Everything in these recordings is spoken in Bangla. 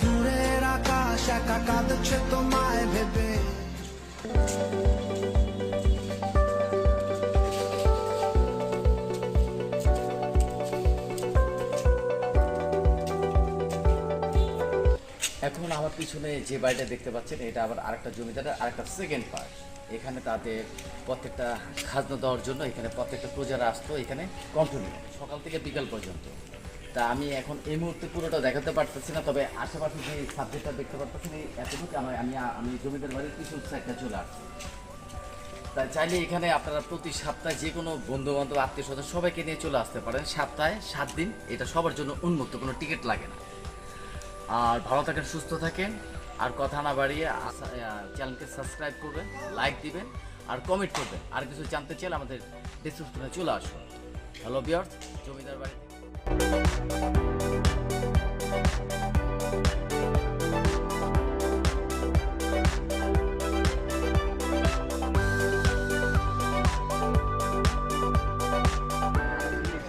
দূরের আকাশ একা কাঁদছে তোমায় ভেবে। এখন আমার পিছনে যে বাড়িটা দেখতে পাচ্ছেন এটা আবার আরেকটা জমিদারের আরেকটা সেকেন্ড পার্ট। এখানে তাদের প্রত্যেকটা খাজনা দেওয়ার জন্য এখানে প্রত্যেকটা প্রজারা আসতো এখানে কন্টিনিউ সকাল থেকে বিকাল পর্যন্ত। তা আমি এখন এই মুহূর্তে পুরোটা দেখাতে পারতেছি না, তবে আশেপাশে যে সাবজেক্টটা দেখতে পারতেছেন এই এতটুকু আমি জমিদার বাড়ির পিছন সাইডটা চলে আসছি। তাই চাইলে এখানে আপনারা প্রতি সপ্তাহে যে কোনো বন্ধু বান্ধব আত্মীয় স্বজন সবাইকে নিয়ে চলে আসতে পারেন। সপ্তাহে 7 দিন এটা সবার জন্য উন্মুক্ত, কোনো টিকিট লাগে না। আর ভালো থাকেন, সুস্থ থাকেন, আর কথা না বাড়িয়ে চ্যানেলকে সাবস্ক্রাইব করবেন, লাইক দিবেন আর কমেন্ট করবেন। আর কিছু জানতে চাইলে আমাদের ডিসক্রিপশনে চলে আসুন। হ্যালো ভিউয়ার্স, জমিদার বাড়ি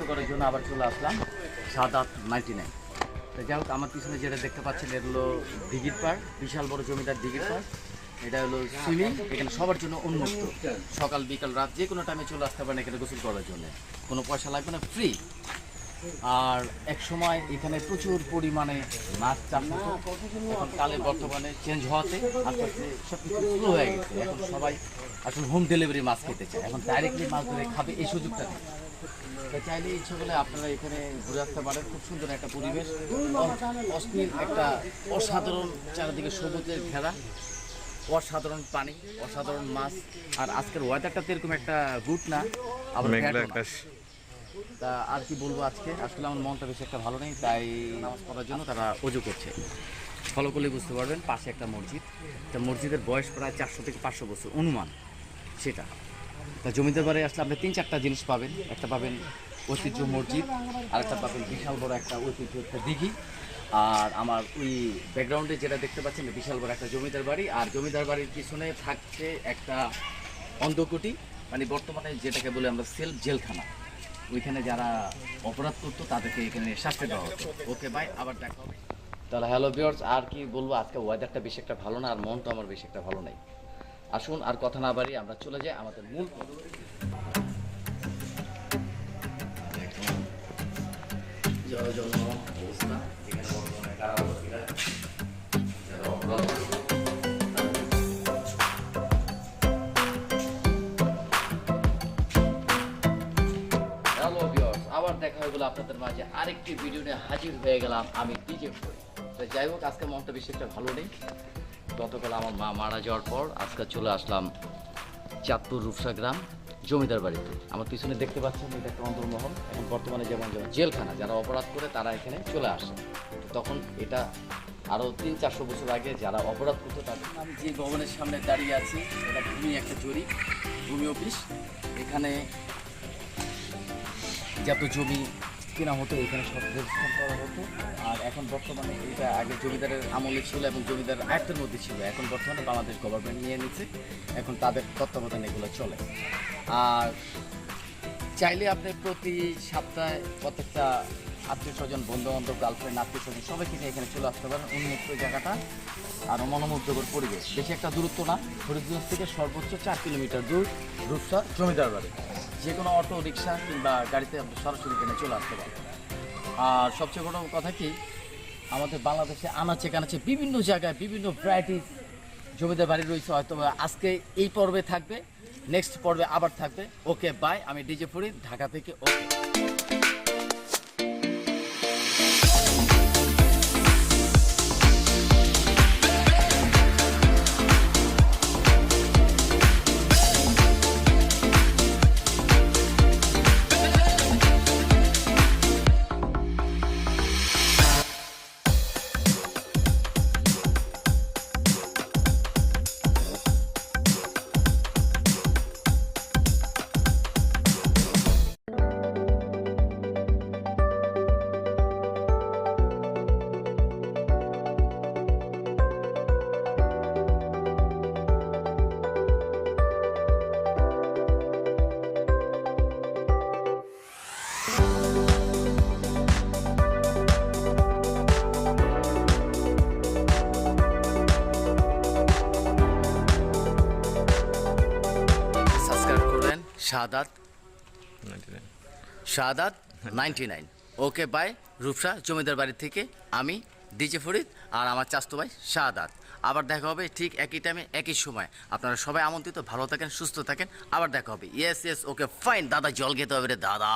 করার জন্য আবার চলে আসলাম 7-8-99। তো যাই হোক, আমার পিছনে যেটা দেখতে পাচ্ছেন এটা হলো দিঘির পাড়, বিশাল বড় জমিদার দিঘির পাড়। এটা হলো সুইমিং, এখানে সবার জন্য উন্মুক্ত। সকাল বিকাল রাত যে কোনো টাইমে চলে আসতে পারেন এখানে গোসল করার জন্য, কোনো পয়সা লাগবে না, ফ্রি। আর এক সময় এখানে প্রচুর পরিমাণে মাছ চাষ হতো, এখন কালে বর্তমানে চেঞ্জ হওয়াতে আস্তে আস্তে সব কিছু স্লো হয়ে গেছে। এখন সবাই আসলে হোম ডেলিভারি মাছ খেতে চায়, এখন ডাইরেক্টলি মাছ ধরে খাবে এই সুযোগটা নেই। তো চাইলে ইচ্ছে করলে আপনারা এখানে ঘুরে আসতে পারেন। খুব সুন্দর একটা পরিবেশ, অস্থির একটা অসাধারণ চারিদিকে সবুজের ঘেরা, অসাধারণ পানি, অসাধারণ মাছ। আর আজকের ওয়েদারটা তো এরকম একটা গুড না, আবার তা আর কি বলবো, আজকে আসলে আমার মনটা বেশি একটা ভালো নেই, তাই নামাজ পড়ার জন্য তারা অজু করছে। ফলো করলে বুঝতে পারবেন, পাশে একটা মসজিদ, তা মসজিদের বয়স প্রায় 400 থেকে 500 বছর অনুমান সেটা। তা জমিদার বাড়ি আসলে আপনি 3-4টা জিনিস পাবেন। একটা পাবেন ঐতিহ্য মসজিদ, আর একটা পাবেন বিশাল বড় একটা ঐতিহ্য একটা দিঘি, আর আমার ওই ব্যাকগ্রাউন্ডে যেটা দেখতে পাচ্ছেন বিশাল বড় একটা জমিদার বাড়ি। আর জমিদার বাড়ির পিছনে থাকছে একটা অন্ধকুটি, মানে বর্তমানে যেটাকে বলে আমরা সেলফ জেলখানা। ওইখানে যারা অপরাধ করতো তাদেরকে এখানে শাস্তি দেওয়া হতো। ওকে বাই, আবার দেখা হবে। তাহলে হ্যালো ভিউয়ার্স, আর কি বলবো, আজকে ওয়েদারটা বেশি একটা ভালো না, আর মনটা আমার বেশি একটা ভালো নাই। আসুন আর কথা না বাড়িয়ে আমরা চলে যাই আমাদের মূল অবস্থা। এখানে বর্তমানে কারাবন্দীরা যারা অপরাধ আবার দেখা হয়ে গেল আপনাদের মাঝে আরেকটি ভিডিও নিয়ে হাজির হয়ে গেলাম আমি ডিজে ফ্রি। তো যাই হোক, আজকে মনটা বেশি একটা ভালো নেই। গতকাল আমার মা মারা যাওয়ার পর আজকে চলে আসলাম চাঁদপুর রূপসা গ্রাম জমিদার বাড়িতে। আমার পিছনে দেখতে পাচ্ছেন এটা একটা অন্তর্মহল। এখন বর্তমানে যেমন জেলখানা, যারা অপরাধ করে তারা এখানে চলে আসে। তখন এটা আরও 300-400 বছর আগে যারা অপরাধ করতো তাদের। আমি যে ভবনের সামনে দাঁড়িয়ে আছি এটা ভূমি একটা জরিপ, ভূমি অফিস। এখানে যত জমি কেনা হতো এখানে সব রেজিস্ট্রেশন করা হতো। আর এখন বর্তমানে এটা আগে জমিদারের আমলে ছিল এবং জমিদার আয়ত্তের মধ্যে ছিল, এখন বর্তমানে বাংলাদেশ গভর্নমেন্ট নিয়ে নিচ্ছে, এখন তাদের তত্ত্বাবধানে এগুলো চলে। আর চাইলে আপনি প্রতি সপ্তাহে প্রত্যেকটা আত্মীয় স্বজন, বন্ধু বান্ধব, গার্লফ্রেন্ড, আত্মীয় স্বজন সবাইকে নিয়ে এখানে চলে আসতে পারেন। উন্মুক্ত জায়গাটা আর মনোমুগ্ধকর পরিবেশ, বেশি একটা দূরত্ব না। ফরিদগঞ্জ থেকে সর্বোচ্চ 4 কিলোমিটার দূর রূপসা জমিদার বাড়ি। যে কোনো অটো রিক্সা কিংবা গাড়িতে আপনি সরাসরি এখানে চলে আসতে পারেন। আর সবচেয়ে বড় কথা কি, আমাদের বাংলাদেশে আনাচে কানাচে বিভিন্ন জায়গায় বিভিন্ন ভ্যারাইটিস জমিদার বাড়ি রয়েছে। হয়তো আজকে এই পর্বে থাকবে, নেক্সট পর্বে আবার থাকবে। ওকে বাই, আমি ডিজে ফরিদ, ঢাকা থেকে। ওকে। শাহাদাত 99। Okay bye. রূপসা জমিদার বাড়ি থেকে আমি ডিজে ফরিদ আর আমার চাচতো ভাই শাহাদাত। আবার দেখা হবে ঠিক একই টাইমে একই সময়। আপনারা সবাই আমন্ত্রিত, ভালো থাকেন, সুস্থ থাকেন, আবার দেখা হবে। Yes yes, okay fine. দাদা জল খেতে হবে রে দাদা।